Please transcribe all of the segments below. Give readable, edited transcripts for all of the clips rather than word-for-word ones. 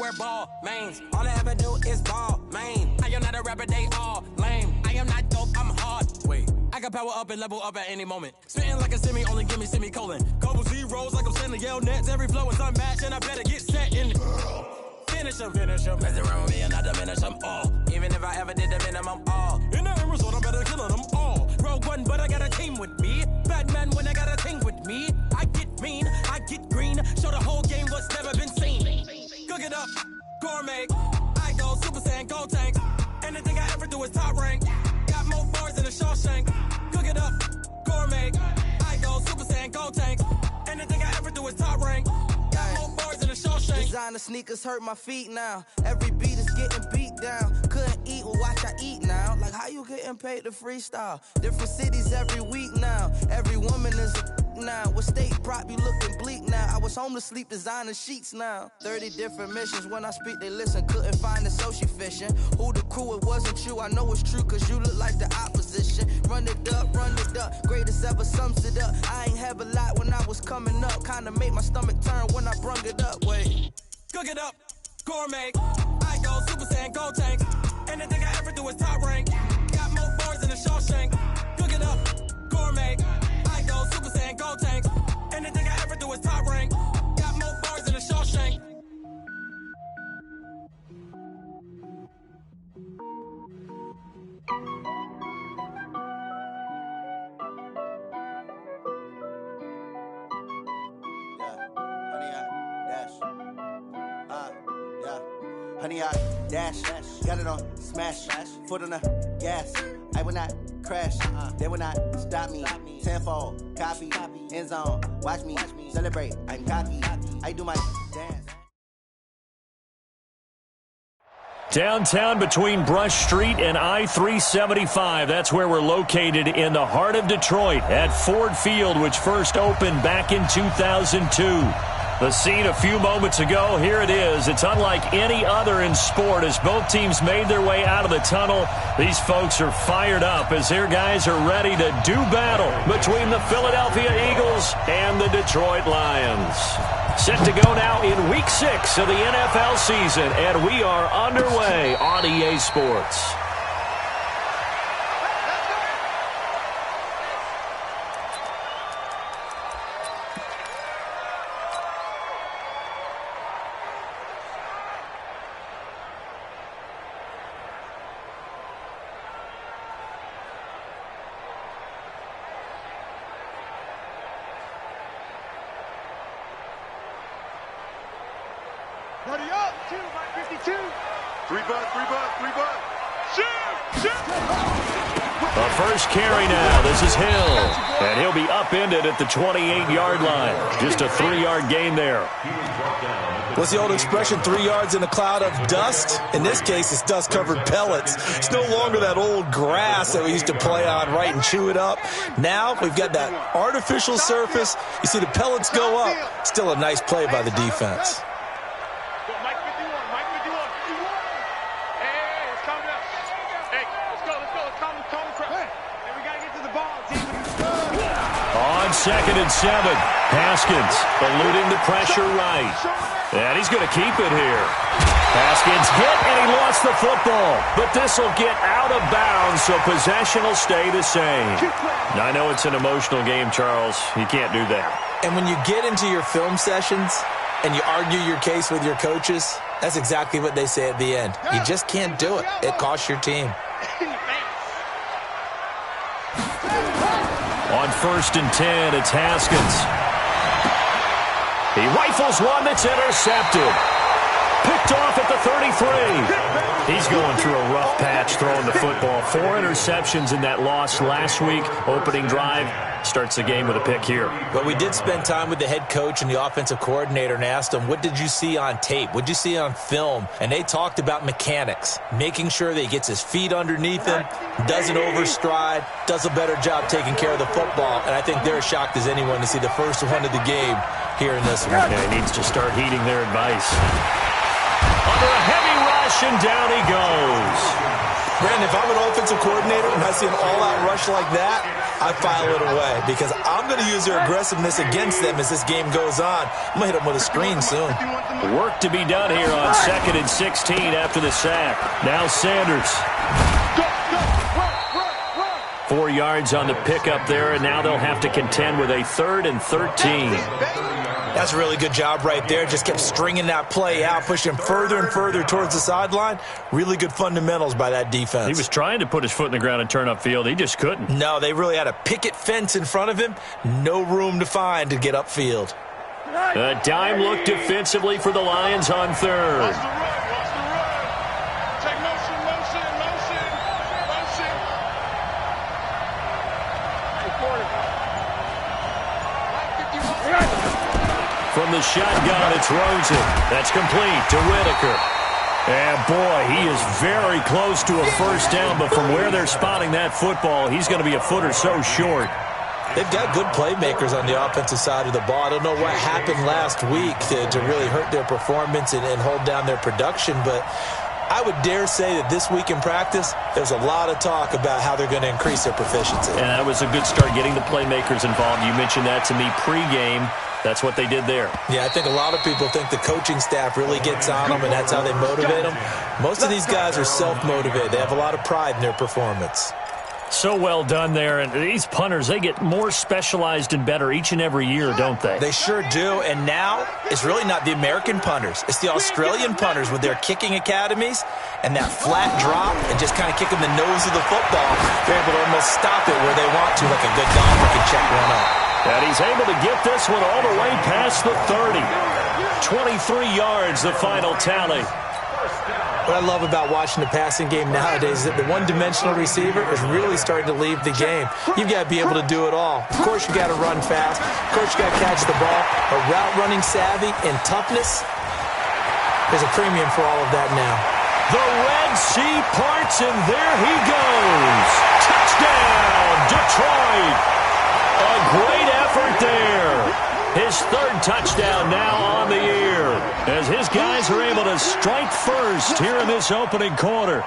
wear ball mains. All I ever do is ball main. I am not a rapper, they all lame. I am not dope, I'm hard. Wait, I can power up and level up at any moment. Spitting like a semi, only give me semicolon. Couple zeros like I'm sending yell nets. Every flow is unmatched and I better get set in. Finish them. Mess around with me and I diminish them all. Even if I ever did the minimum all. In the end result, I'm better killing them all. Rogue one, but I got a team with me. Batman when I got a team with me. I get mean, I get green. Show the whole game what's never been seen. Cook it up, gourmet. I go Super Saiyan, Gold Tank. Anything I ever do is top rank. Got more bars than a Shawshank. Cook it up, gourmet. I go Super Saiyan, Gold Tank. Anything I ever do is top rank. Got more bars than a Shawshank. Designer sneakers hurt my feet now. Every beat is getting beat down. Couldn't eat, well watch I eat now. Like how you getting paid to freestyle? Different cities every week now. Every woman is a now. What state prop you looking bleak now? I was home to sleep designer sheets now. 30 different missions. When I speak they listen. Couldn't find the social fishing. Who the crew? It wasn't you. I know it's true cause you look like the opposition. Run it up. Greatest ever sums it up. I ain't have a lot when I was coming up. Kinda made my stomach turn when I brung it up. Wait. Cook it up, gourmet. I go Super Saiyan, Gold Tank. Anything I ever do is top rank. Got more bars than a Shawshank. Cook it up, gourmet. I go Super Saiyan, Gold Tank. Anything I ever do is top rank. Got more bars than a Shawshank. Honey, I dash, got it on smash, foot on the gas. I will not crash, they will not stop me. Tenfold, copy, end zone, watch me celebrate. I'm cocky, I do my dance. Downtown between Brush Street and I-375. That's where we're located in the heart of Detroit at Ford Field, which first opened back in 2002. The scene a few moments ago, here it is. It's unlike any other in sport as both teams made their way out of the tunnel. These folks are fired up as their guys are ready to do battle between the Philadelphia Eagles and the Detroit Lions. Set to go now in Week 6 of the NFL season, and we are underway on EA Sports. Ready up, 2 by 52. 3 butt. Shoot! The first carry now. This is Hill. And he'll be upended at the 28-yard line. Just a 3-yard gain there. What's the old expression, 3 yards in a cloud of dust? In this case, it's dust-covered pellets. It's no longer that old grass that we used to play on, right, and chew it up. Now we've got that artificial surface. You see the pellets go up. Still a nice play by the defense. Second and 7. Haskins eluding the pressure right. And he's going to keep it here. Haskins hit, and he lost the football. But this will get out of bounds, so possession will stay the same. Now, I know it's an emotional game, Charles. You can't do that. And when you get into your film sessions and you argue your case with your coaches, that's exactly what they say at the end. You just can't do it. It costs your team. On 1st and 10, it's Haskins. He rifles one that's intercepted. Picked off at the 33. He's going through a rough patch throwing the football. 4 interceptions in that loss last week. Opening drive starts the game with a pick here. But we did spend time with the head coach and the offensive coordinator and asked them, what did you see on tape? What did you see on film? And they talked about mechanics, making sure that he gets his feet underneath him, doesn't overstride, does a better job taking care of the football. And I think they're as shocked as anyone to see the first one of the game here in this one. Yeah, he needs to start heeding their advice. Under a heavy rush, and down he goes. Brandon, if I'm an offensive coordinator and I see an all-out rush like that, I file it away because I'm going to use their aggressiveness against them as this game goes on. I'm going to hit them with a screen soon. Work to be done here on 2nd and 16 after the sack. Now Sanders. 4 yards on the pickup there, and now they'll have to contend with a 3rd and 13. That's a really good job right there. Just kept stringing that play out, pushing further and further towards the sideline. Really good fundamentals by that defense. He was trying to put his foot in the ground and turn upfield. He just couldn't. No, they really had a picket fence in front of him. No room to find to get upfield. A dime look defensively for the Lions on 3rd. From the shotgun, it's Rosen. That's complete to Whitaker. And, boy, he is very close to a first down, but from where they're spotting that football, he's going to be a foot or so short. They've got good playmakers on the offensive side of the ball. I don't know what happened last week to really hurt their performance and hold down their production, but I would dare say that this week in practice, there's a lot of talk about how they're going to increase their proficiency. And that was a good start, getting the playmakers involved. You mentioned that to me pregame. That's what they did there. Yeah, I think a lot of people think the coaching staff really gets on them, and that's how they motivate them. Most of these guys are self-motivated. They have a lot of pride in their performance. So well done there. And these punters, they get more specialized and better each and every year, don't they? They sure do. And now it's really not the American punters. It's the Australian punters with their kicking academies and that flat drop and just kind of kicking the nose of the football. They're able to almost stop it where they want to, like a good golfer can check one up. And he's able to get this one all the way past the 30. 23 yards, the final tally. What I love about watching the passing game nowadays is that the one-dimensional receiver is really starting to leave the game. You've got to be able to do it all. Of course, you've got to run fast. Of course, you've got to catch the ball. But route running savvy and toughness, there's a premium for all of that now. The Red Sea parts, and there he goes. Touchdown, Detroit. A great effort there. His 3rd touchdown now on the year as his guys are able to strike first here in this opening quarter.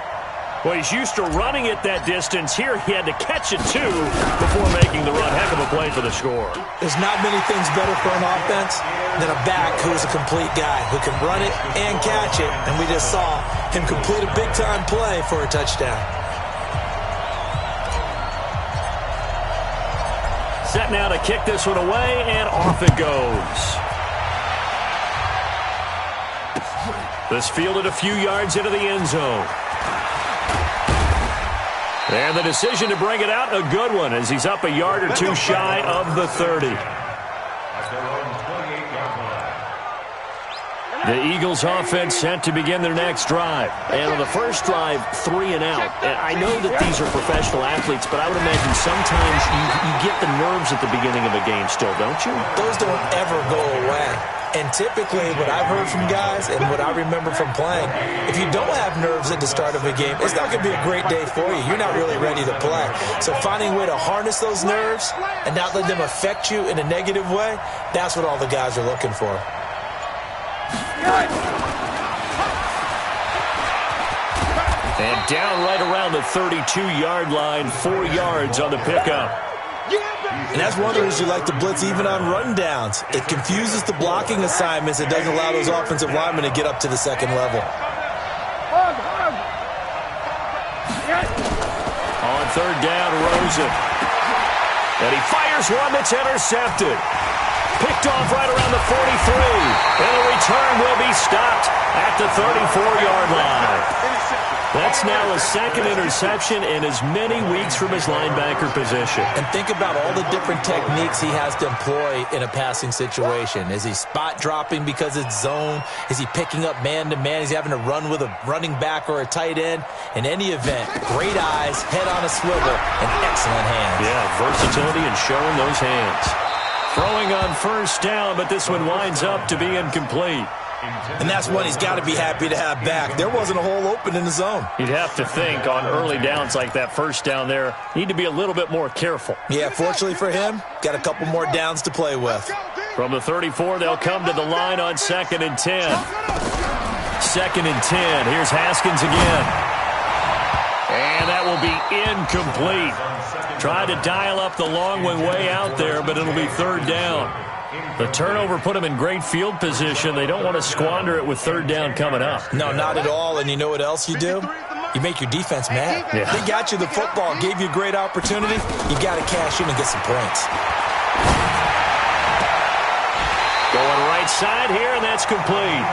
Well, he's used to running it that distance. Here he had to catch it, too, before making the run. Heck of a play for the score. There's not many things better for an offense than a back who is a complete guy who can run it and catch it. And we just saw him complete a big-time play for a touchdown. Set now to kick this one away, and off it goes. This fielded a few yards into the end zone. And the decision to bring it out, a good one, as he's up a yard or two shy of the 30. The Eagles offense set to begin their next drive. And on the first drive, 3 and out. And I know that these are professional athletes, but I would imagine sometimes you get the nerves at the beginning of a game still, don't you? Those don't ever go away. And typically what I've heard from guys and what I remember from playing, if you don't have nerves at the start of a game, it's not going to be a great day for you. You're not really ready to play. So finding a way to harness those nerves and not let them affect you in a negative way, that's what all the guys are looking for. And down right around the 32-yard line, 4 yards on the pickup. And that's one of the reasons you like to blitz even on run downs. It confuses the blocking assignments. It doesn't allow those offensive linemen to get up to the second level. On 3rd down, Rosen. And he fires one that's intercepted. Picked off right around the 43. And the return will be stopped at the 34-yard line. That's now a 2nd interception in as many weeks from his linebacker position. And think about all the different techniques he has to employ in a passing situation. Is he spot dropping because it's zone? Is he picking up man-to-man? Is he having to run with a running back or a tight end? In any event, great eyes, head on a swivel, and excellent hands. Yeah, versatility and showing those hands. Throwing on 1st down, but this one winds up to be incomplete. And that's one he's got to be happy to have back. There wasn't a hole open in the zone. You'd have to think on early downs like that 1st down there, need to be a little bit more careful. Yeah, fortunately for him, got a couple more downs to play with. From the 34, they'll come to the line on 2nd and 10. 2nd and 10. Here's Haskins again. incomplete. Tried to dial up the long way out there, but it'll be third down. The turnover put them in great field position. They don't want to squander it with third down coming up. No, not at all. And you know what else you do? You make your defense mad. Yeah. They got you the football, gave you a great opportunity. You got to cash in and get some points. Going right side here, and that's complete.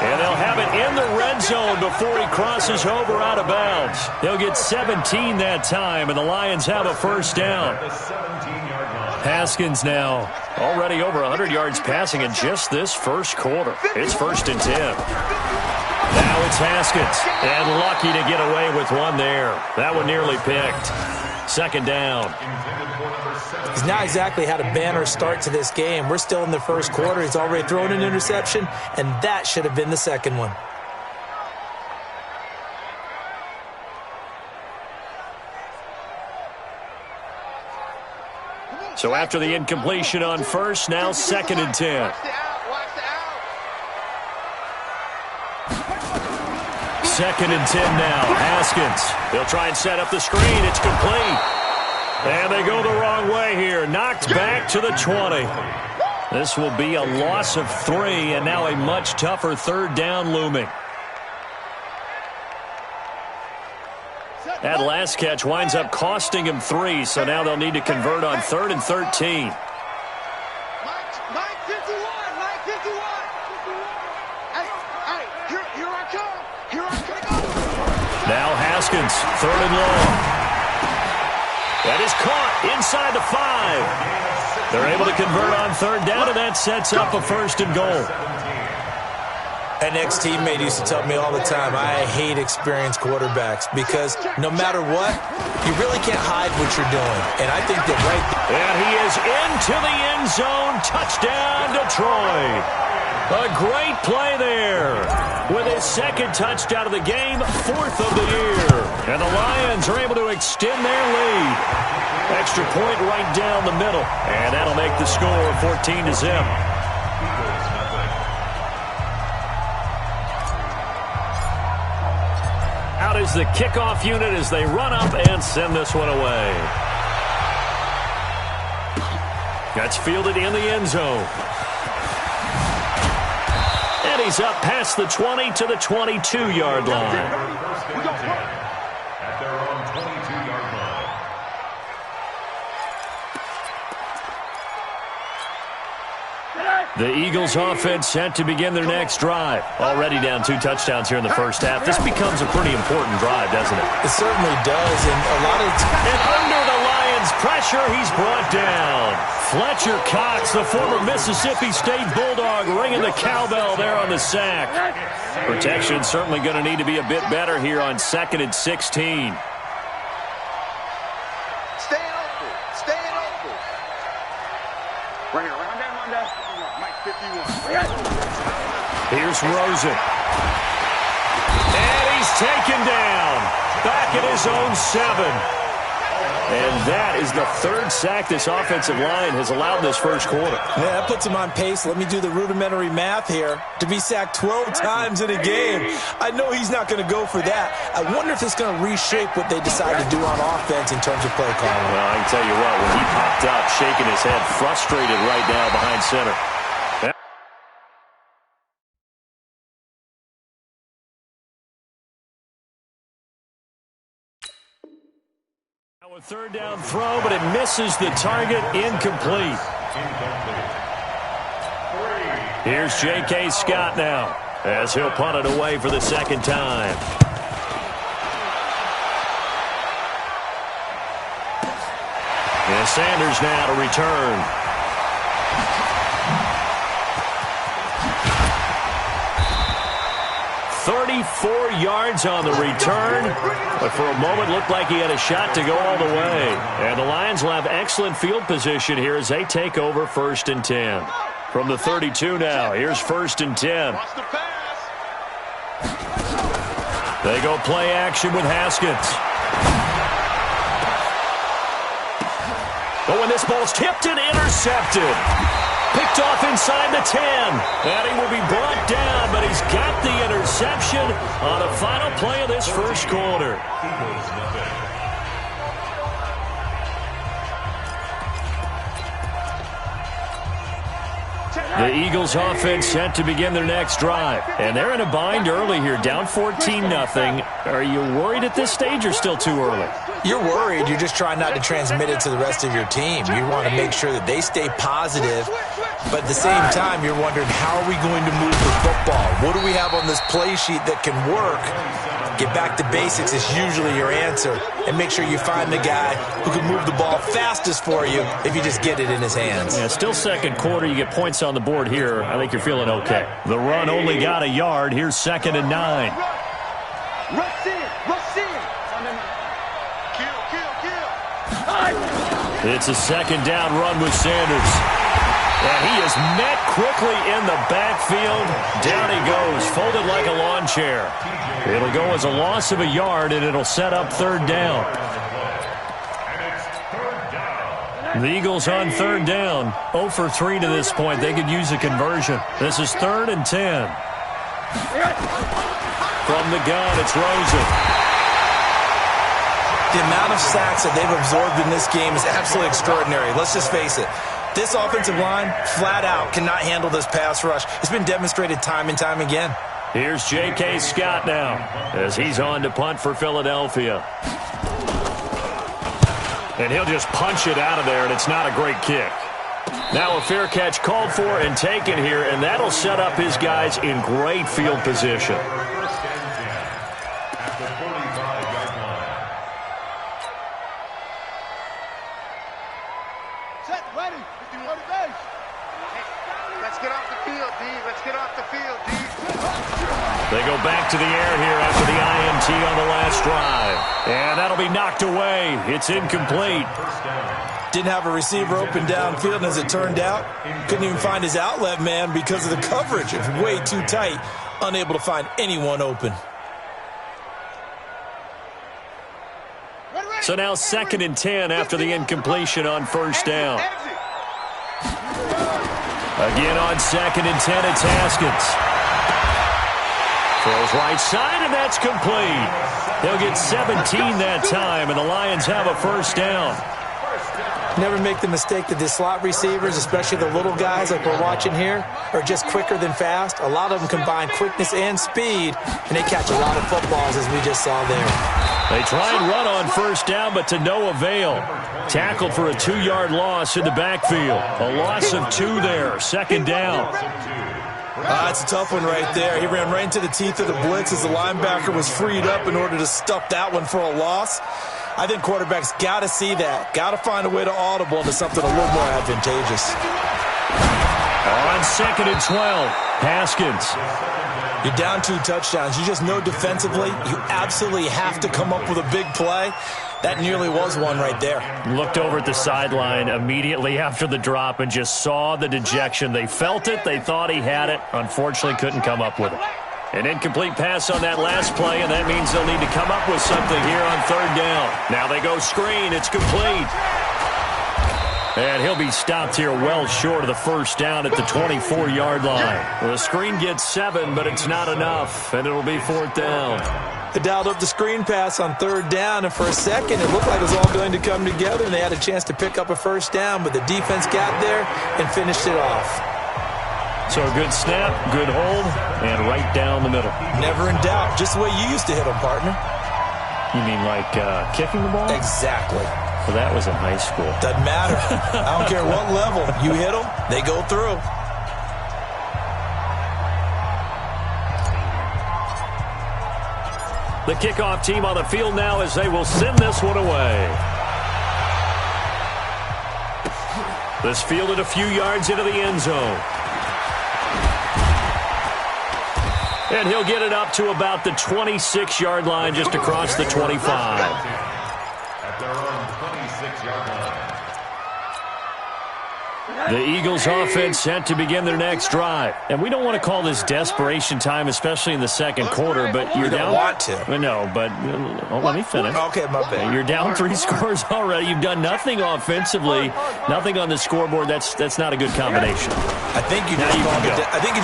And they'll have it in the red zone before he crosses over out of bounds. They'll get 17 that time, and the Lions have a first down. Haskins now already over 100 yards passing in just this first quarter. It's 1st and 10. Now it's Haskins, and lucky to get away with one there. That one nearly picked. 2nd down. He's not exactly had a banner start to this game. We're still in the first quarter. He's already thrown an interception, and that should have been the second one. So after the incompletion on first, now 2nd and 10. Second and 10 now. Haskins. They'll try and set up the screen. It's complete. And they go the wrong way here. Knocked back to the 20. This will be a loss of 3, and now a much tougher third down looming. That last catch winds up costing him 3, so now they'll need to convert on 3rd and 13. Now Haskins, 3rd and long. That is caught inside the 5. They're able to convert on 3rd down, and that sets up a 1st and goal. An ex-teammate used to tell me all the time, I hate experienced quarterbacks because no matter what, you really can't hide what you're doing. And I think that right there. And he is into the end zone. Touchdown, Detroit. A great play there. With his 2nd touchdown of the game, 4th of the year. And the Lions are able to extend their lead. Extra point right down the middle. And that'll make the score 14-0. Out is the kickoff unit as they run up and send this one away. That's fielded in the end zone. And he's up past the 20 to the 22-yard line. At their own 22-yard line. The Eagles offense set to begin their next drive. Already down 2 touchdowns here in the first half. This becomes a pretty important drive, doesn't it? It certainly does, and a lot of And under the Lions' pressure, he's brought down. Fletcher Cox, the former Mississippi State Bulldog, ringing the cowbell there on the sack. Protection certainly going to need to be a bit better here on 2nd and 16. Here's Rosen. And he's taken down. Back at his own 7. And that is the 3rd sack this offensive line has allowed this first quarter. Yeah, that puts him on pace. Let me do the rudimentary math here. To be sacked 12 times in a game, I know he's not going to go for that. I wonder if it's going to reshape what they decide to do on offense in terms of play calling. Well, I can tell you what, when he popped up, shaking his head, frustrated right now behind center. A 3rd down throw, but it misses the target. Incomplete. Here's J.K. Scott now as he'll punt it away for the 2nd time. And Sanders now to return. 34 yards on the return, but for a moment looked like he had a shot to go all the way. And the Lions will have excellent field position here as they take over 1st and 10. From the 32 now, here's 1st and 10. They go play action with Haskins. But when this ball's tipped and intercepted. Picked off inside the 10. And he will be brought down, but he's got the interception on the final play of this first quarter. The Eagles offense set to begin their next drive. And they're in a bind early here, down 14-0. Are you worried at this stage or still too early? You're worried. You're just trying not to transmit it to the rest of your team. You want to make sure that they stay positive. But at the same time, you're wondering, how are we going to move the football? What do we have on this play sheet that can work? Get back to basics is usually your answer. And make sure you find the guy who can move the ball fastest for you if you just get it in his hands. Yeah, still second quarter. You get points on the board here. I think you're feeling okay. The run only got a yard. Here's 2nd and 9. Rush in. Kill. It's a second down run with Sanders. And he is met quickly in the backfield. Down he goes, folded like a lawn chair. It'll go as a loss of a yard, and it'll set up 3rd down. The Eagles on 3rd down. 0 for 3 to this point. They could use a conversion. This is 3rd and 10. From the gun, it's Rosen. The amount of sacks that they've absorbed in this game is absolutely extraordinary. Let's just face it. This offensive line, flat out, cannot handle this pass rush. It's been demonstrated time and time again. Here's J.K. Scott now as he's on to punt for Philadelphia. And he'll just punch it out of there, and it's not a great kick. Now a fair catch called for and taken here, and that'll set up his guys in great field position. They go back to the air here after the INT on the last drive. And that'll be knocked away. It's incomplete. Didn't have a receiver open downfield, and as it turned out, couldn't even find his outlet man because of the coverage. It's way too tight. Unable to find anyone open. So now 2nd and 10 after the incompletion on 1st down. Again on 2nd and 10, it's Haskins. Throws right side, and that's complete. They'll get 17 that time, and the Lions have a 1st down. Never make the mistake that the slot receivers, especially the little guys like we're watching here, are just quicker than fast. A lot of them combine quickness and speed, and they catch a lot of footballs, as we just saw there. They try and run on 1st down, but to no avail. Tackled for a 2-yard loss in the backfield. A loss of 2 there. 2nd down. It's a tough one right there. He ran right into the teeth of the blitz as the linebacker was freed up in order to stuff that one for a loss. I think quarterbacks got to see that. Got to find a way to audible into something a little more advantageous. On 2nd and 12, Haskins. You're down 2 touchdowns. You just know defensively you absolutely have to come up with a big play. That nearly was one right there. Looked over at the sideline immediately after the drop and just saw the dejection. They felt it. They thought he had it. Unfortunately, couldn't come up with it. An incomplete pass on that last play, and that means they'll need to come up with something here on 3rd down. Now they go screen. It's complete. And he'll be stopped here well short of the 1st down at the 24-yard line. Well, the screen gets 7, but it's not enough, and it'll be 4th down. They dialed up the screen pass on 3rd down, and for a second it looked like it was all going to come together, and they had a chance to pick up a 1st down, but the defense got there and finished it off. So a good snap, good hold, and right down the middle. Never in doubt. Just the way you used to hit them, partner. You mean like kicking the ball? Exactly. Well, that was in high school. Doesn't matter. I don't care what level. You hit them, they go through. The kickoff team on the field now as they will send this one away. This fielded a few yards into the end zone. And he'll get it up to about the 26-yard line, just across the 25. At their own 26-yard line. The Eagles offense set to begin their next drive. And we don't want to call this desperation time, especially in the second quarter, but you're down. You don't want to. No, but let me finish. Okay, my bad. You're down 3 scores already. You've done nothing offensively, nothing on the scoreboard. That's not a good combination. I think you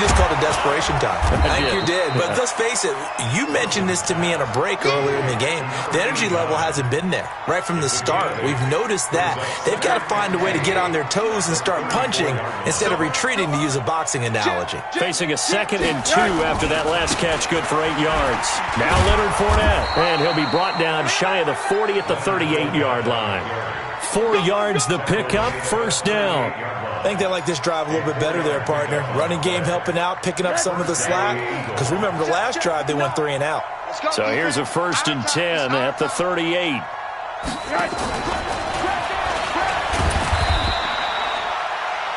just called it desperation time. I think you did. But let's face it, you mentioned this to me in a break earlier in the game. The energy level hasn't been there right from the start. We've noticed that. They've got to find a way to get on their toes and start start punching instead of retreating, to use a boxing analogy. Facing a 2nd and 2 after that last catch, good for 8 yards. Now Leonard Fournette, and he'll be brought down shy of the 40 at the 38-yard line. 4 yards the pickup, first down. I think they like this drive a little bit better there, partner. Running game helping out, picking up some of the slack. Because remember, the last drive, they went 3 and out. So here's a 1st and 10 at the 38.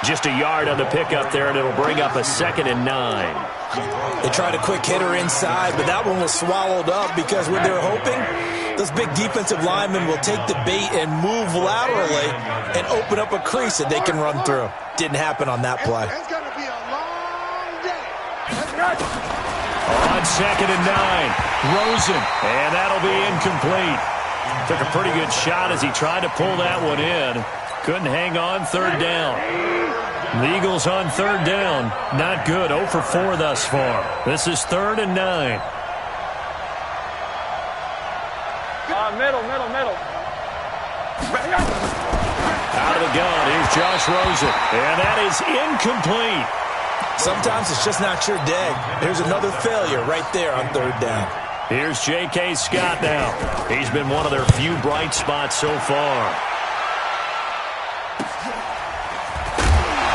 Just a yard on the pickup there, and it'll bring up a 2nd and 9. They tried a quick hitter inside, but that one was swallowed up because when they're hoping, those big defensive linemen will take the bait and move laterally and open up a crease that they can run through. Didn't happen on that play. It's going to be a long day. On 2nd and 9, Rosen, and that'll be incomplete. Took a pretty good shot as he tried to pull that one in. Couldn't hang on, 3rd down. The Eagles on 3rd down. Not good, 0 for 4 thus far. This is 3rd and 9. Middle. Out of the gun, here's Josh Rosen, and that is incomplete. Sometimes it's just not your day. Here's another failure right there on 3rd down. Here's J.K. Scott now. He's been one of their few bright spots so far.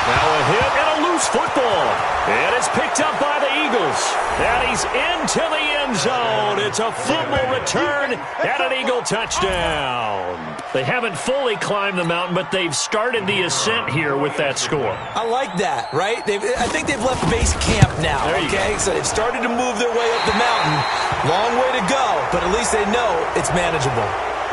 Now a hit and a loose football. And it's picked up by the Eagles. And he's into the end zone. It's a fumble return and an Eagle touchdown. They haven't fully climbed the mountain, but they've started the ascent here with that score. I like that, right? I think they've left base camp now, okay? So they've started to move their way up the mountain. Long way to go, but at least they know it's manageable.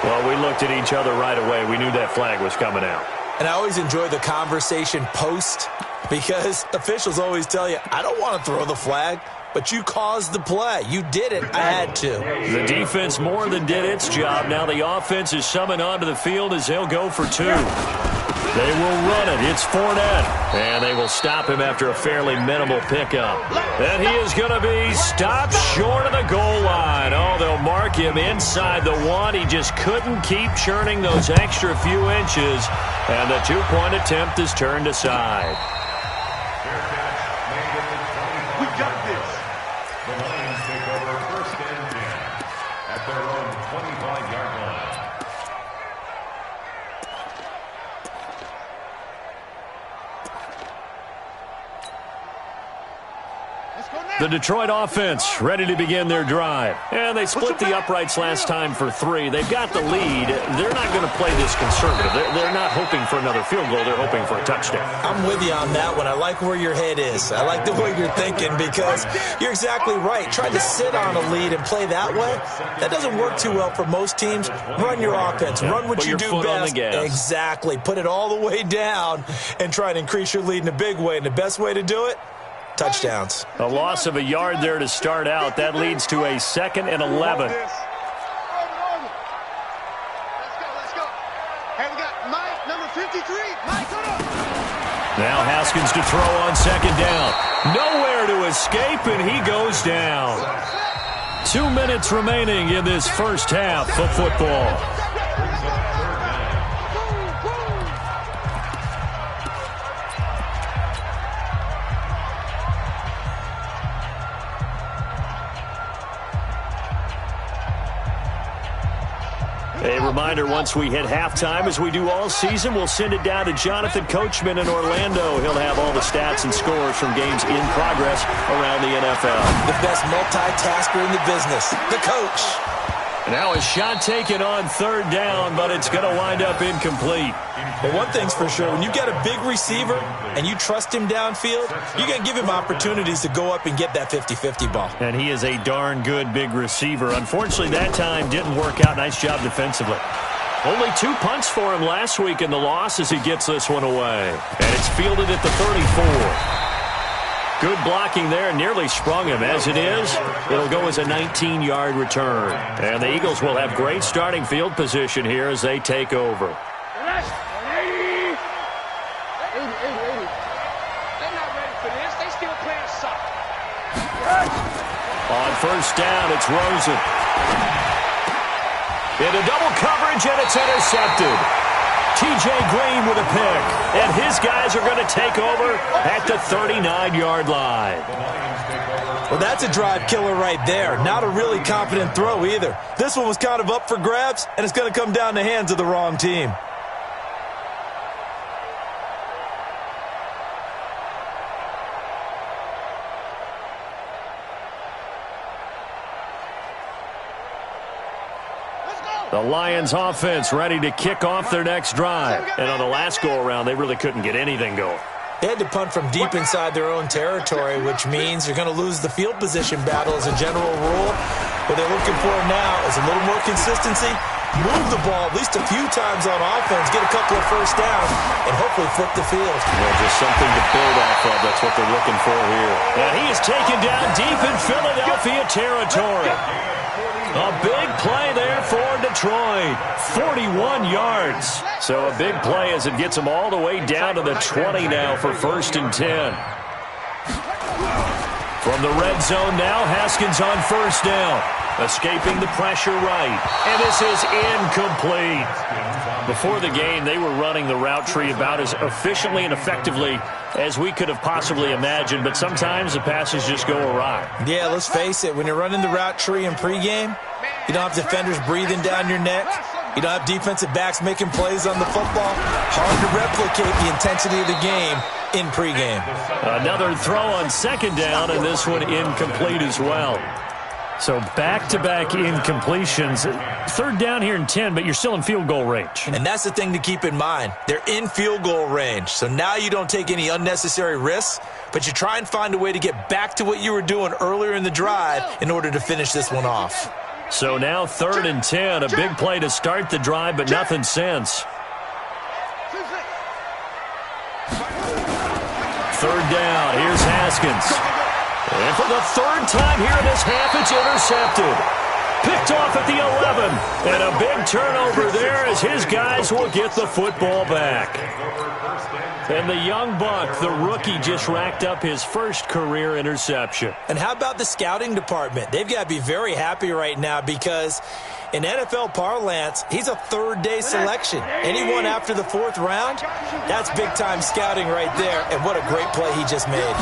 Well, we looked at each other right away. We knew that flag was coming out. And I always enjoy the conversation post because officials always tell you, I don't want to throw the flag, but you caused the play. You did it. I had to. The defense more than did its job. Now the offense is summoned onto the field as they'll go for 2. They will run it. It's Fournette. And they will stop him after a fairly minimal pickup. And he is going to be stopped short of the goal line. Oh, they'll mark him inside the 1. He just couldn't keep churning those extra few inches. And the 2-point attempt is turned aside. We got this. The Lions take over 1st and 10 at their own 25-yard line. The Detroit offense ready to begin their drive. And they split the uprights last time for 3. They've got the lead. They're not going to play this conservative. They're not hoping for another field goal. They're hoping for a touchdown. I'm with you on that one. I like where your head is. I like the way you're thinking because you're exactly right. Trying to sit on a lead and play that way, that doesn't work too well for most teams. Run your offense. Run what you do best. Exactly. Put it all the way down and try to increase your lead in a big way. And the best way to do it, touchdowns. A loss of a yard there to start out. That leads to a 2nd and 11. Let's go. Hey, we got Mike, number 53. Mike, hold on. Now Haskins to throw on 2nd down. Nowhere to escape, and he goes down. 2 minutes remaining in this first half of football. A reminder, once we hit halftime, as we do all season, we'll send it down to Jonathan Coachman in Orlando. He'll have all the stats and scores from games in progress around the NFL. The best multitasker in the business, the coach. Now a shot taken on 3rd down, but it's going to wind up incomplete. Well, one thing's for sure. When you got a big receiver and you trust him downfield, you're going to give him opportunities to go up and get that 50-50 ball. And he is a darn good big receiver. Unfortunately, that time didn't work out. Nice job defensively. Only 2 punts for him last week in the loss as he gets this one away. And it's fielded at the 34. Good blocking there, nearly sprung him. As it is, it'll go as a 19-yard return. And the Eagles will have great starting field position here as they take over. They're not ready for this. They still playing soccer. On 1st down, it's Rosen. Into double coverage, and it's intercepted. T.J. Green with a pick. And his guys are going to take over at the 39-yard line. Well, that's a drive killer right there. Not a really confident throw either. This one was kind of up for grabs, and it's going to come down the hands of the wrong team. The Lions offense ready to kick off their next drive. And on the last go-around, they really couldn't get anything going. They had to punt from deep inside their own territory, which means you're going to lose the field position battle as a general rule. What they're looking for now is a little more consistency, move the ball at least a few times on offense, get a couple of first downs, and hopefully flip the field. Well, just something to build off of. That's what they're looking for here. And he is taken down deep in Philadelphia territory. A big play there for Detroit. 41 yards. So a big play as it gets them all the way down to the 20 now for 1st and 10. From the red zone now, Haskins on 1st down. Escaping the pressure right. And this is incomplete. Before the game, they were running the route tree about as efficiently and effectively as we could have possibly imagined, but sometimes the passes just go awry. Yeah, let's face it. When you're running the route tree in pregame, you don't have defenders breathing down your neck. You don't have defensive backs making plays on the football. Hard to replicate the intensity of the game in pregame. Another throw on 2nd down, and this one incomplete as well. So back-to-back incompletions. 3rd down here and 10, but you're still in field goal range. And that's the thing to keep in mind. They're in field goal range. So now you don't take any unnecessary risks, but you try and find a way to get back to what you were doing earlier in the drive in order to finish this one off. So now 3rd and 10, a big play to start the drive, but nothing since. 3rd down, here's Haskins. And for the 3rd time here in this half, it's intercepted. Picked off at the 11. And a big turnover there as his guys will get the football back. And the young buck, the rookie, just racked up his first career interception. And how about the scouting department? They've got to be very happy right now because in NFL parlance, he's a 3rd-day selection. Anyone after the 4th round, that's big-time scouting right there. And what a great play he just made.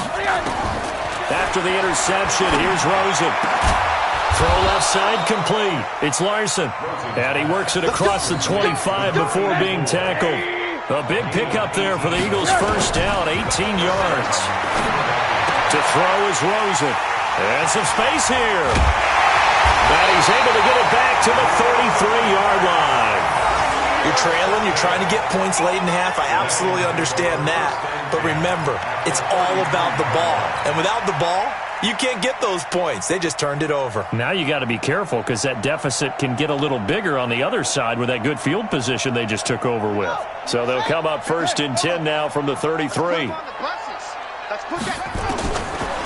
After the interception, here's Rosen. Throw left side complete. It's Larson. And he works it across the 25 before being tackled. A big pickup there for the Eagles' 1st down, 18 yards. To throw is Rosen. And some space here. And he's able to get it back to the 33-yard line. You're trailing, you're trying to get points late in half. I absolutely understand that. But remember, it's all about the ball. And without the ball, you can't get those points. They just turned it over. Now you got to be careful because that deficit can get a little bigger on the other side with that good field position they just took over with. So they'll come up 1st and 10 now from the 33.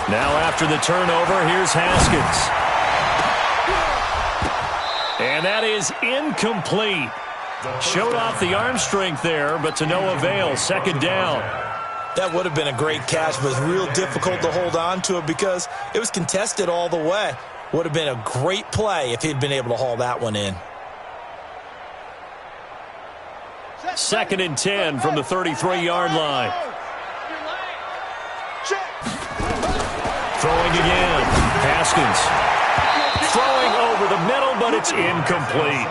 Now after the turnover, here's Haskins. And that is incomplete. Showed off the arm strength there, but to no avail. 2nd down. That would have been a great catch, but it was real difficult to hold on to it because it was contested all the way. Would have been a great play if he'd been able to haul that one in. 2nd and 10 from the 33-yard line. Throwing again. Haskins. Throwing over the middle, but it's incomplete.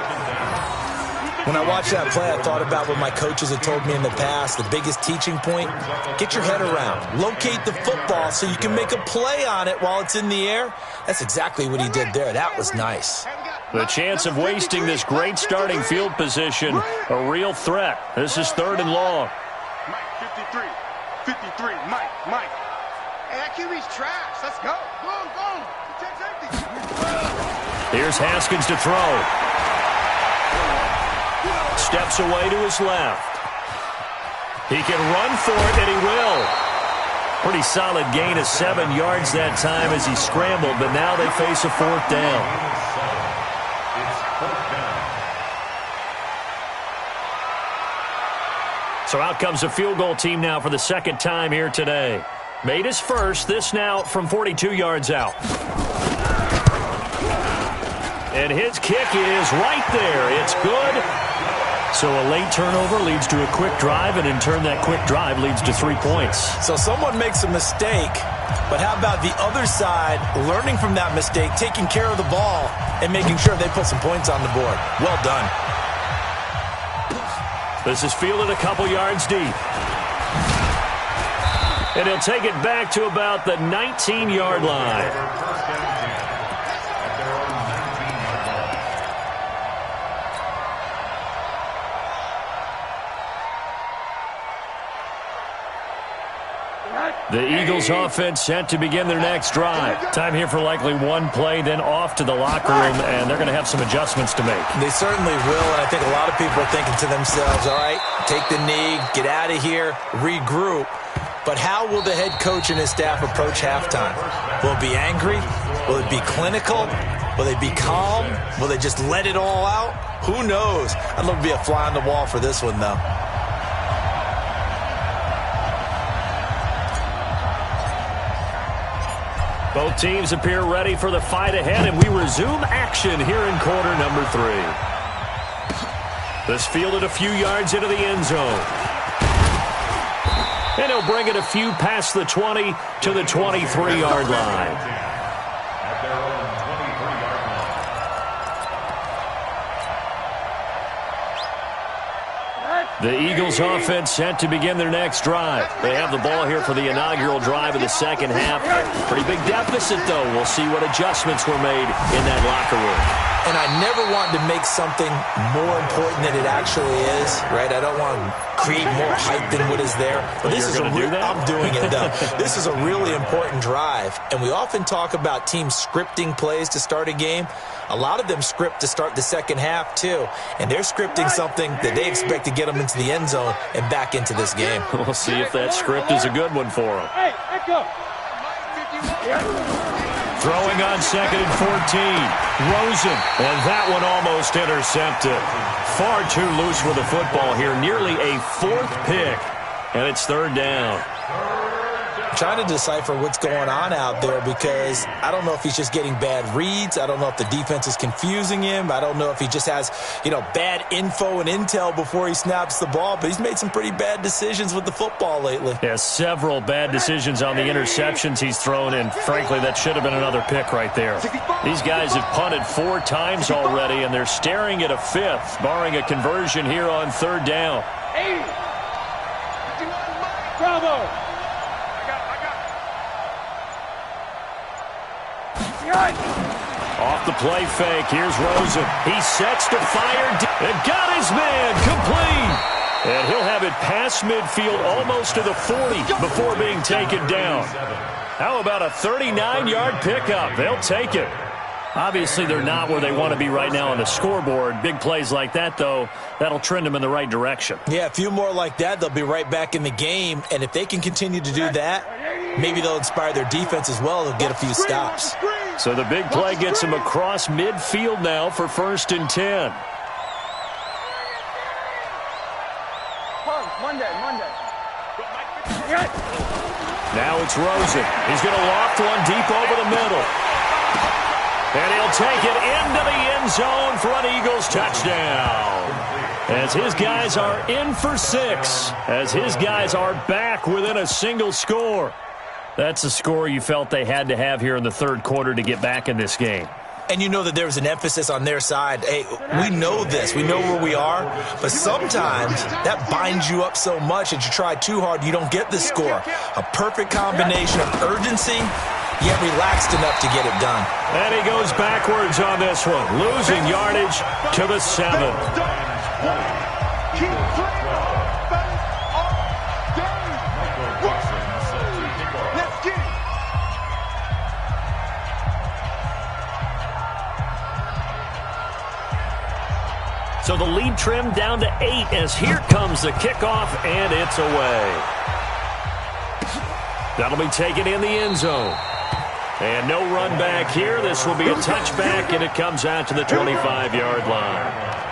When I watched that play, I thought about what my coaches had told me in the past. The biggest teaching point, get your head around. Locate the football so you can make a play on it while it's in the air. That's exactly what he did there. That was nice. The chance of wasting this great starting field position, a real threat. This is 3rd and long. Mike, 53. 53, Mike. Hey, that QB's trash. Let's go. Boom, boom. Here's Haskins to throw. Steps away to his left. He can run for it, and he will. Pretty solid gain of 7 yards that time as he scrambled, but now they face a 4th down. So out comes a field goal team now for the 2nd time here today. Made his first, this now from 42 yards out. And his kick is right there. It's good. So a late turnover leads to a quick drive, and in turn that quick drive leads to 3 points. So someone makes a mistake, but how about the other side learning from that mistake, taking care of the ball, and making sure they put some points on the board? Well done. This is fielded a couple yards deep. And he'll take it back to about the 19-yard line. The Eagles offense set to begin their next drive. Time here for likely one play, then off to the locker room, and they're going to have some adjustments to make. They certainly will, and I think a lot of people are thinking to themselves, all right, take the knee, get out of here, regroup. But how will the head coach and his staff approach halftime? Will it be angry? Will it be clinical? Will they be calm? Will they just let it all out? Who knows? I'd love to be a fly on the wall for this one, though. Both teams appear ready for the fight ahead, and we resume action here in quarter number 3. This fielded a few yards into the end zone. And he'll bring it a few past the 20 to the 23-yard line. The Eagles offense set to begin their next drive. They have the ball here for the inaugural drive of the second half. Pretty big deficit, though. We'll see what adjustments were made in that locker room. And I never want to make something more important than it actually is, right? I don't want to create more hype than what is there. But this is I'm doing it, though. This is a really important drive. And we often talk about teams scripting plays to start a game. A lot of them script to start the second half, too. And they're scripting something that they expect to get them into the end zone and back into this game. We'll see if that script is a good one for them. Hey, let's go. Throwing on 2nd and 14. Rosen. And that one almost intercepted. Far too loose with the football here. Nearly a 4th pick. And it's 3rd down. Trying to decipher what's going on out there because I don't know if he's just getting bad reads. I don't know if the defense is confusing him. I don't know if he just has, bad info and intel before he snaps the ball. But he's made some pretty bad decisions with the football lately. Yeah, several bad decisions on the interceptions he's thrown, and frankly, that should have been another pick right there. These guys have punted 4 times already, and they're staring at a 5th, barring a conversion here on 3rd down. 80. Bravo. Off the play fake, here's Rosen. He sets to fire and got his man complete. And he'll have it past midfield almost to the 40 before being taken down. How about a 39-yard pickup? They'll take it. Obviously, they're not where they want to be right now on the scoreboard. Big plays like that, though, that'll trend them in the right direction. Yeah, a few more like that, they'll be right back in the game. And if they can continue to do that, maybe they'll inspire their defense as well. They'll get a few stops. So the big play gets them across midfield now for 1st and 10. Monday. Now it's Rosen. He's going to loft one deep over the middle. And he'll take it into the end zone for an Eagles touchdown. As his guys are in for 6. As his guys are back within a single score. That's a score you felt they had to have here in the 3rd quarter to get back in this game. And you know that there was an emphasis on their side. Hey, we know this. We know where we are. But sometimes that binds you up so much that you try too hard, you don't get the score. A perfect combination of urgency, yet relaxed enough to get it done. And he goes backwards on this one, losing yardage to the 7. So the lead trimmed down to 8 as here comes the kickoff, and it's away. That'll be taken in the end zone. And no run back here. This will be a touchback, and it comes out to the 25-yard line.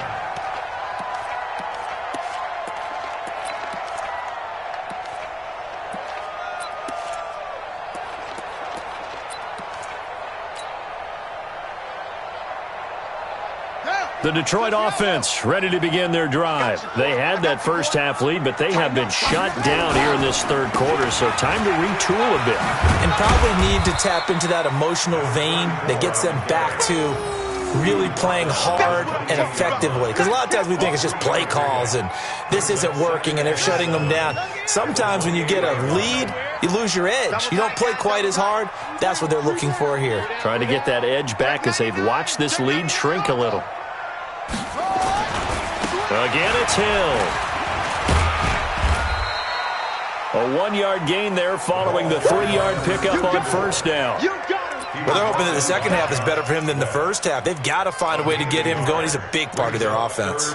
The Detroit offense ready to begin their drive. They had that first half lead, but they have been shut down here in this third quarter, so time to retool a bit. And probably need to tap into that emotional vein that gets them back to really playing hard and effectively. Because a lot of times we think it's just play calls and this isn't working and they're shutting them down. Sometimes when you get a lead, you lose your edge. You don't play quite as hard. That's what they're looking for here. Trying to get that edge back as they've watched this lead shrink a little. Again, it's Hill. A 1-yard gain there following the 3-yard pickup on first down. Well, they're hoping that the second half is better for him than the first half. They've got to find a way to get him going. He's a big part of their offense.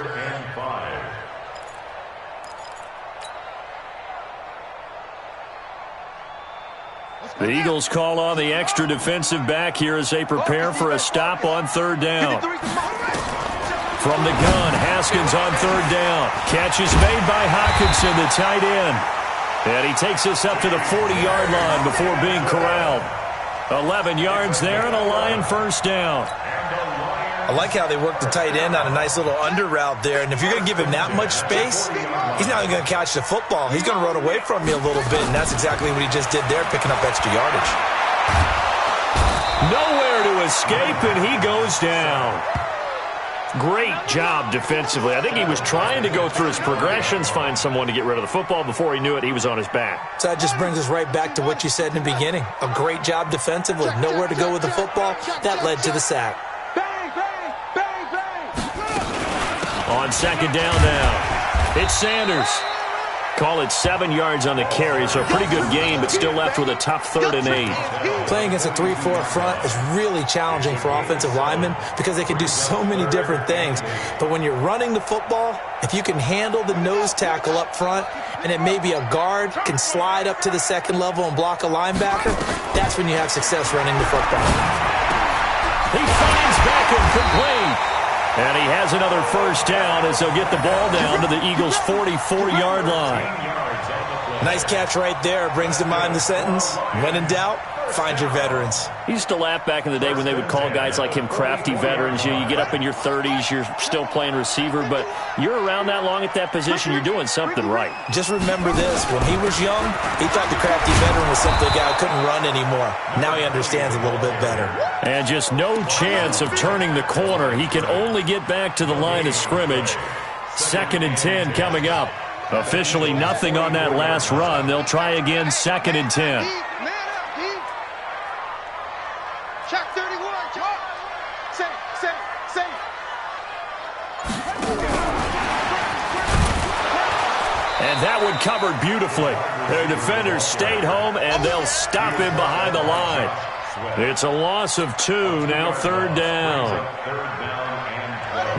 The Eagles call on the extra defensive back here as they prepare for a stop on third down. From the gun, Haskins on third down. Catch is made by Hockenson, the tight end. And he takes us up to the 40-yard line before being corralled. 11 yards there and a Lion first down. I like how they work the tight end on a nice little under route there. And if you're going to give him that much space, he's not even going to catch the football. He's going to run away from you a little bit, and that's exactly what he just did there, picking up extra yardage. Nowhere to escape, and he goes down. Great job defensively. I think he was trying to go through his progressions, find someone to get rid of the football. Before he knew it, he was on his back. So that just brings us right back to what you said in the beginning. A great job defensively. Nowhere to go with the football. That led to the sack. On second down now, it's Sanders. Call it 7 yards on the carry, so a pretty good game, but still left with a tough 3rd and 8. Playing against a 3-4 front is really challenging for offensive linemen because they can do so many different things. But when you're running the football, if you can handle the nose tackle up front, and then maybe a guard can slide up to the second level and block a linebacker, that's when you have success running the football. He finds Beckham complete. And he has another first down as they'll get the ball down to the Eagles' 44-yard line. Nice catch right there. Brings to mind the sentence, when in doubt, find your veterans. He used to laugh back in the day when they would call guys like him crafty veterans. You get up in your 30s, you're still playing receiver, but you're around that long at that position, you're doing something right. Just remember this. When he was young, he thought the crafty veteran was simply a guy who couldn't run anymore. Now he understands a little bit better. And just no chance of turning the corner. He can only get back to the line of scrimmage. 2nd and 10 coming up. Officially nothing on that last run. They'll try again, 2nd and 10. Check 31. Same. And that one covered beautifully. Their defenders stayed home, and they'll stop him behind the line. It's a loss of 2, now 3rd down.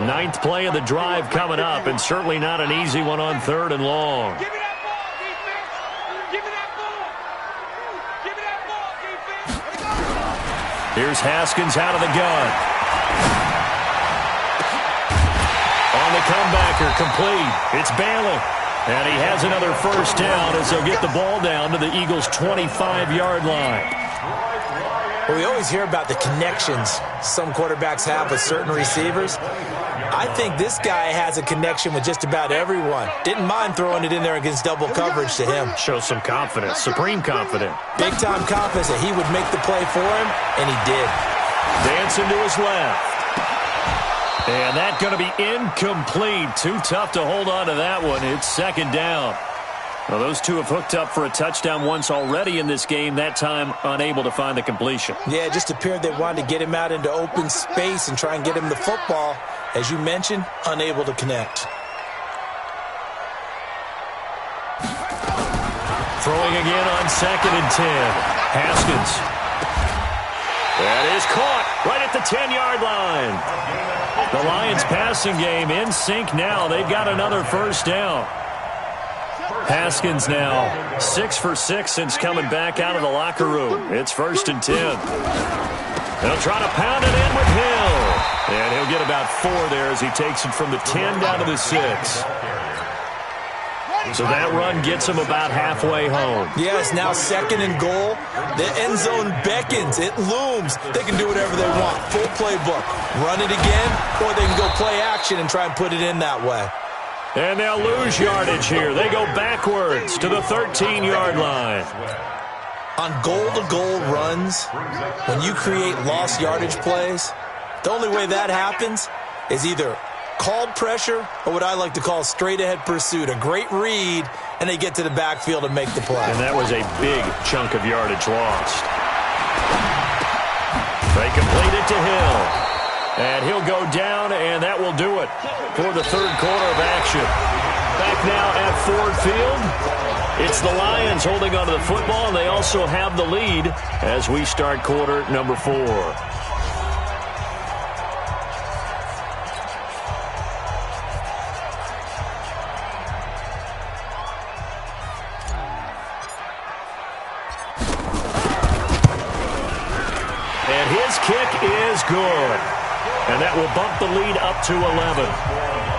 9th play of the drive coming up, and certainly not an easy one on 3rd and long. Give me that ball, defense. Give me that ball. Give me that ball, defense. Here's Haskins out of the gun. On the comebacker, complete. It's Bailey. And he has another first down as they'll get the ball down to the Eagles' 25-yard line. Well, we always hear about the connections some quarterbacks have with certain receivers. I think this guy has a connection with just about everyone. Didn't mind throwing it in there against double coverage to him. Shows some confidence, supreme confidence. Big-time confidence that he would make the play for him, and he did. Dancing to his left. And that's going to be incomplete. Too tough to hold on to that one. It's 2nd down. Well, those two have hooked up for a touchdown once already in this game, that time unable to find the completion. Yeah, it just appeared they wanted to get him out into open space and try and get him the football. As you mentioned, unable to connect. Throwing again on 2nd and 10. Haskins. That is caught right at the 10-yard line. The Lions passing game in sync now. They've got another first down. Haskins now 6 for 6 since coming back out of the locker room. It's 1st and 10. They'll try to pound it in with Hill. And he'll get about 4 there as he takes it from the 10 down to the 6. So that run gets them about halfway home. Yeah, it's now 2nd and goal. The end zone beckons. It looms. They can do whatever they want. Full playbook. Run it again, or they can go play action and try and put it in that way. And they'll lose yardage here. They go backwards to the 13-yard line. On goal-to-goal runs, when you create lost yardage plays, the only way that happens is either called pressure or what I like to call straight-ahead pursuit. A great read, and they get to the backfield and make the play. And that was a big chunk of yardage lost. They complete it to Hill. And he'll go down, and that will do it for the third quarter of action. Back now at Ford Field. It's the Lions holding onto the football, and they also have the lead as we start quarter number 4. And his kick is good. And that will bump the lead up to 11.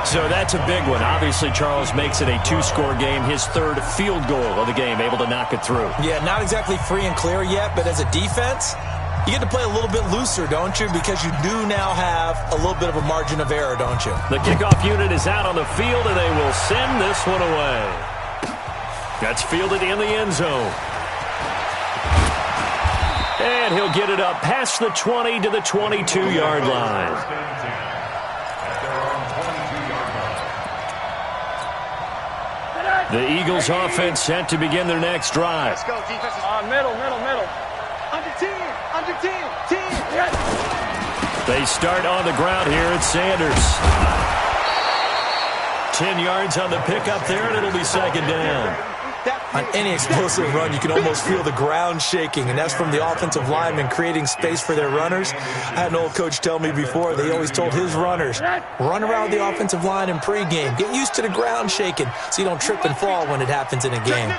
So that's a big one. Obviously, Charles makes it a 2-score game. His third field goal of the game, able to knock it through. Yeah, not exactly free and clear yet, but as a defense, you get to play a little bit looser, don't you? Because you do now have a little bit of a margin of error, don't you? The kickoff unit is out on the field, and they will send this one away. That's fielded in the end zone. And he'll get it up past the 20 to the 22-yard line. The Eagles offense set to begin their next drive. Let's go, defense. Middle. Under 10. Yes. They start on the ground here at Sanders. 10 yards on the pickup there, and it'll be second down. On any explosive run, you can almost feel the ground shaking, and that's from the offensive linemen creating space for their runners. I had an old coach tell me before, they always told his runners, run around the offensive line in pregame. Get used to the ground shaking so you don't trip and fall when it happens in a game.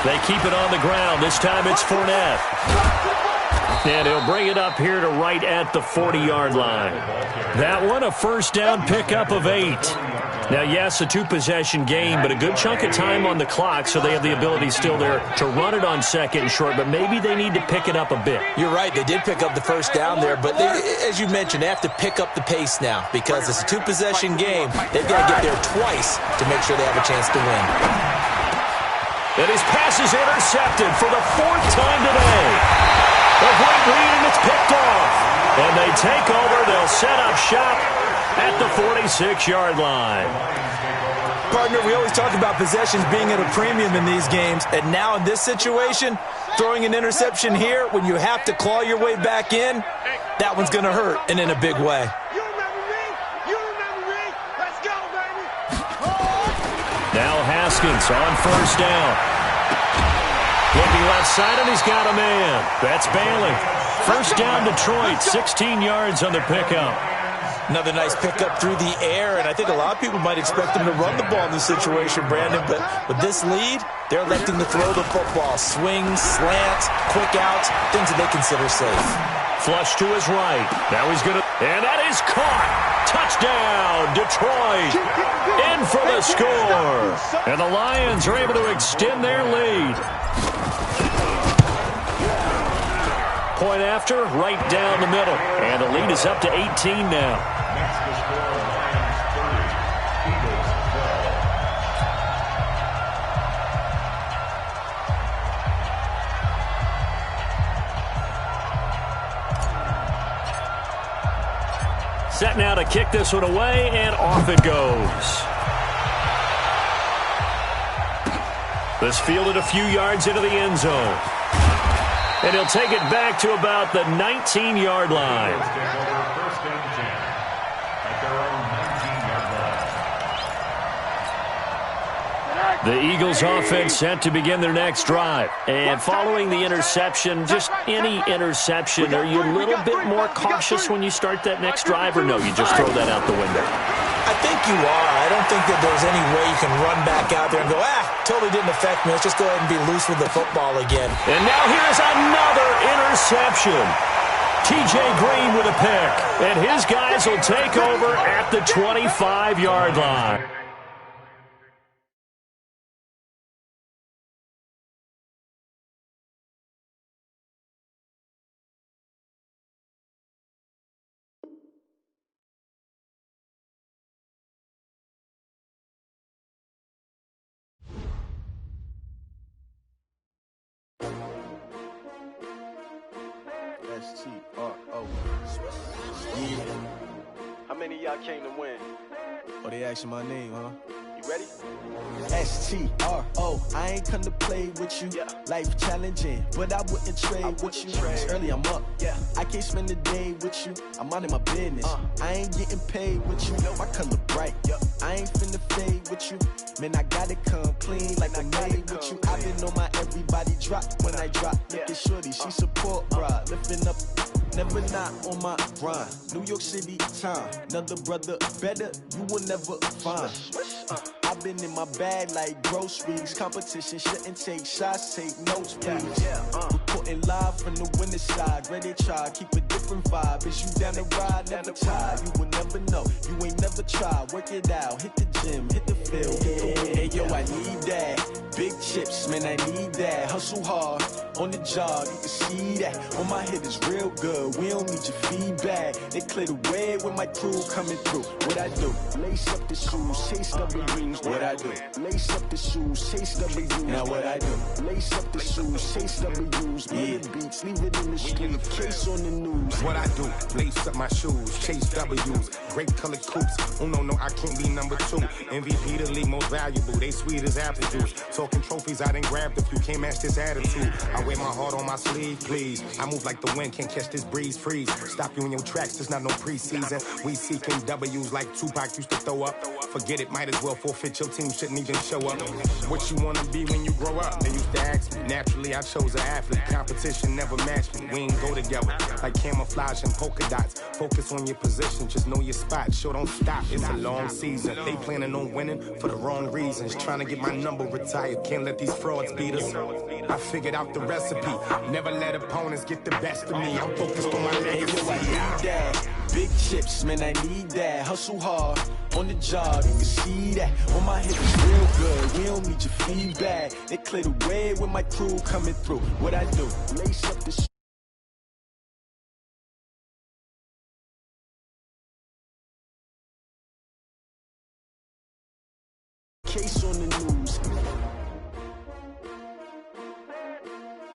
They keep it on the ground. This time it's Fournette. And he'll bring it up here to right at the 40-yard line. That one, a first down pickup of 8. Now, yes, a 2-possession game, but a good chunk of time on the clock, so they have the ability still there to run it on second and short, but maybe they need to pick it up a bit. You're right. They did pick up the first down there, but they, as you mentioned, they have to pick up the pace now because it's a 2-possession game. They've got to get there twice to make sure they have a chance to win. And his pass is intercepted for the 4th time today. A great read, and it's picked off. And they take over. They'll set up shop at the 46-yard line. Partner, we always talk about possessions being at a premium in these games, and now in this situation, throwing an interception here when you have to claw your way back in, that one's going to hurt, and in a big way. You remember me? Let's go, baby. Now Haskins on first down. Looking left side, and he's got a man. That's Bailey. First down, Detroit, 16 yards on the pickup. Another nice pickup through the air, and I think a lot of people might expect him to run the ball in this situation, Brandon, but with this lead, they're electing to throw the football. Swings, slants, quick outs, things that they consider safe. Flush to his right. Now he's going to, and that is caught. Touchdown, Detroit. In for the score. And the Lions are able to extend their lead. Point after, right down the middle. And the lead is up to 18 now. Set now to kick this one away, and off it goes. This fielded a few yards into the end zone. And he'll take it back to about the 19-yard line. The Eagles offense set to begin their next drive. And following the interception, just any interception, are you a little bit more cautious when you start that next drive, or no, you just throw that out the window? I think you are. I don't think that there's any way you can run back out there and go, totally didn't affect me. Let's just go ahead and be loose with the football again. And now here's another interception. T.J. Green with a pick. And his guys will take over at the 25-yard line. S-T-R-O. Yeah. How many of y'all came to win? Oh, they asking my name, huh? You ready? S-T-R-O. I ain't come to play with you. Yeah. Life challenging, but I wouldn't trade with you. It's early, I'm up. Yeah. I can't spend the day with you. I'm minding my business. I ain't getting paid with you. My color bright. Yep. I ain't finna fade with you. Man, I gotta come clean like I'm made with you. I've been on my everybody drop when I drop. Look at shorty, she support, bruh. Lifting up. Never not on my grind. New York City time. Another brother better, you will never find. I've been in my bag like groceries. Competition shouldn't take shots, take notes, please. Reporting live from the winning side. Ready to try, keep a different vibe. Is you down the ride, never tired. You will never know, you ain't never tried. Work it out, hit the gym, hit the field. Hey yo, I need that. Big chips, man, I need that. Hustle hard, on the job, you can see that. On my head is real good, we don't need your feedback. They clear the way with my crew coming through. What I do? Lace up the shoes, chase W's. What I do? Lace up the shoes, chase W's. Now what I do? Lace up the shoes, chase W's. Yeah. Beats, leave it in the street, case on the news. What I do? Lace up my shoes, chase W's. Great colored coops. Oh no, I can't be number 2. MVP the league most valuable. They sweet as apple juice. Talking trophies, I didn't grab the few. Can't match this attitude. I wear my heart on my sleeve, please. I move like the wind, can't catch this breeze, freeze. Stop you in your tracks, there's not no preseason. We seeking W's like Tupac used to throw up. Forget it, might as well forfeit. Your team shouldn't even show up. What you wanna be when you grow up? They used to ask me. Naturally, I chose an athlete. Competition never matched me. We ain't go together like camouflage and polka dots. Focus on your position, just know your spot. Sure, don't stop. It's a long season. They planning on winning for the wrong reasons. Trying to get my number retired. Can't let these frauds beat us. I figured out the recipe. Never let opponents get the best of me. I'm focused on my legacy. I need that. Big chips, man, I need that. Hustle hard, on the job, you can see that. On my head is real good, we don't need your feedback. They clear the way with my crew coming through. What I do? Lace up the case on the news.